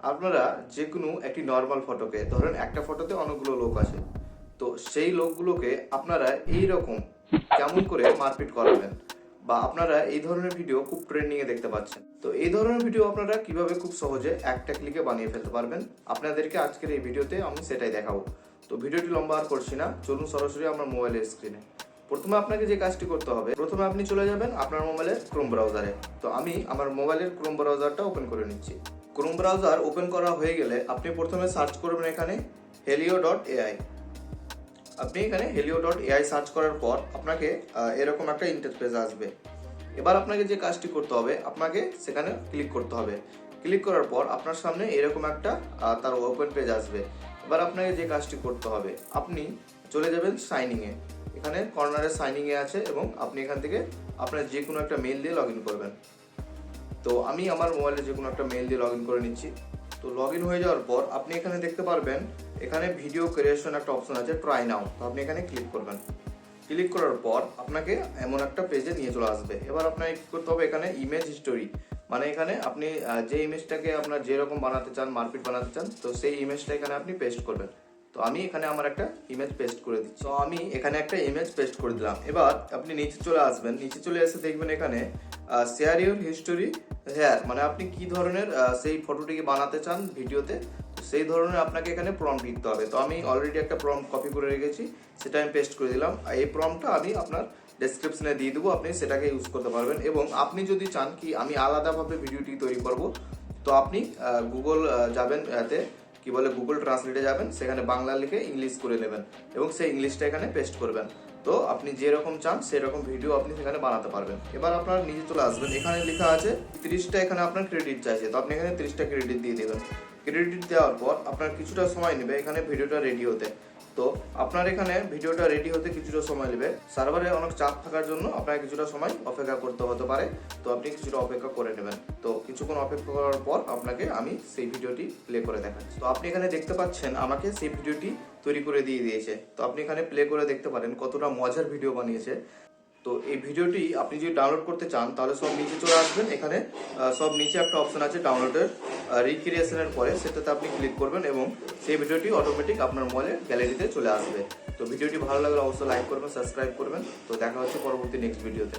আপনারা যে কোনো একটি নর্মাল ফটোকে ধরেন, একটা ফটোতে অনেকগুলো লোক আছে, তো সেই লোকগুলোকে আপনারা এই রকম কেমন করে মারপিট করাবেন, বা আপনারা এই ধরনের ভিডিও খুব ট্রেন্ডিংয়ে দেখতে পাচ্ছেন। তো এই ধরনের ভিডিও আপনারা কিভাবে খুব সহজে একটা ক্লিকে বানিয়ে ফেলতে পারবেন, আপনাদেরকে আজকের এই ভিডিওতে আমি সেটাই দেখাবো। তো ভিডিওটি লম্বা আর করছি না, চলুন সরাসরি আমার মোবাইলের স্ক্রিনে। প্রথমে আপনাকে যে কাজটি করতে হবে, প্রথমে আপনি চলে যাবেন আপনার মোবাইলের ক্রোম ব্রাউজারে। তো আমি আমার মোবাইলের ক্রোম ব্রাউজারটা ওপেন করে নিচ্ছি। ক্রোম ব্রাউজার ওপেন করা হয়ে গেলে আপনি প্রথমে সার্চ করবেন এখানে helio.ai। আপনি এখানে helio.ai সার্চ করার পর আপনাকে এরকম একটা ইন্টারফেস আসবে। এবার আপনাকে যে কাজটি করতে হবে, আপনাকে সেখানে ক্লিক করতে হবে। ক্লিক করার পর আপনার সামনে এরকম একটা তার ওপেন পেজ আসবে। এবার আপনাকে যে কাজটি করতে হবে, আপনি চলে যাবেন সাইনিংয়ে। এখানে কর্নারে সাইনিংয়ে আছে এবং আপনি এখান থেকে আপনার যে কোনো একটা মেল দিয়ে লগ ইন করবেন। তো আমি আমার মোবাইলে যে কোনো একটা মেল দিয়ে লগ ইন করে নিচ্ছি। তো লগ ইন হয়ে যাওয়ার পর আপনি এখানে দেখতে পারবেন এখানে ভিডিও ক্রিয়েশন একটা অপশন আছে, ট্রাই নাও। তো আপনি এখানে ক্লিক করবেন। ক্লিক করার পর আপনাকে এমন একটা পেজে নিয়ে চলে আসবে। এবার আপনাকে কি করতে হবে, এখানে ইমেজ হিস্টোরি, মানে এখানে আপনি যে ইমেজটাকে আপনার যেরকম বানাতে চান, মারপিট বানাতে চান, তো সেই ইমেজটা এখানে আপনি পেস্ট করবেন। তো আমি এখানে আমার একটা ইমেজ পেস্ট করে দিচ্ছি। তো আমি এখানে একটা ইমেজ পেস্ট করে দিলাম। এবার আপনি নিচে চলে আসবেন। নিচে চলে এসে দেখবেন এখানে শেয়ার ইউর হিস্টোরি হেয়ার, মানে আপনি কি ধরনের সেই ফটোটিকে বানাতে চান ভিডিওতে, সেই ধরনের আপনাকে এখানে প্রম্পট লিখতে হবে। তো আমি অলরেডি একটা প্রম্পট কপি করে রেখেছি, সেটা আমি পেস্ট করে দিলাম। এই প্রম্পটটা আমি আপনার ডেসক্রিপশনে দিয়ে দেবো, আপনি সেটাকে ইউজ করতে পারবেন। এবং আপনি যদি চান কি আমি আলাদাভাবে ভিডিওটি তৈরি করব, তো আপনি গুগল যাবেন, এতে কি বলে গুগল ট্রান্সলেটে যাবেন, সেখানে বাংলা লিখে ইংলিশ করে নেবেন এবং সেই ইংলিশটা এখানে পেস্ট করবেন। তো আপনি যেরকম চান সেরকম ভিডিও আপনি সেখানে বানাতে পারবেন। এবার আপনার নিচে চলে আসবেন, এখানে লেখা আছে 30টা এখানে আপনার ক্রেডিট চাইছে। তো আপনি এখানে 30টা ক্রেডিট দিয়ে দেবেন। ক্রেডিট দেওয়ার পর আপনার কিছুটা সময় নেবে এখানে ভিডিওটা রেডি হতে। তো আপনার এখানে ভিডিওটা রেডি হতে কিছুটা সময় নেবে। সার্ভারে অনেক চাপ থাকার জন্য আপনাকে কিছুটা সময় অপেক্ষা করতে হতে পারে। তো আপনি কিছুটা অপেক্ষা করে নেবেন। তো কিছুক্ষণ অপেক্ষা করার পর আপনাকে আমি সেই ভিডিওটি প্লে করে দেখাচ্ছি। তো আপনি এখানে দেখতে পাচ্ছেন আমাকে সেই ভিডিওটি তৈরি করে দিয়ে দিয়েছে। তো আপনি এখানে প্লে করে দেখতে পারেন কতটা মজার ভিডিও বানিয়েছে। তো এই ভিডিওটি আপনি যদি ডাউনলোড করতে চান তাহলে সব নিচে চলে আসবেন। এখানে সব নিচে একটা অপশন আছে ডাউনলোডের, রিক্রিয়েশনের পরে সেটাতে আপনি ক্লিক করবেন এবং সেই ভিডিওটি অটোমেটিক আপনার মোবাইলের গ্যালারিতে চলে আসবে। তো ভিডিওটি ভালো লাগলে অবশ্যই লাইক করবেন, সাবস্ক্রাইব করবেন। তো দেখা হচ্ছে পরবর্তী নেক্সট ভিডিওতে।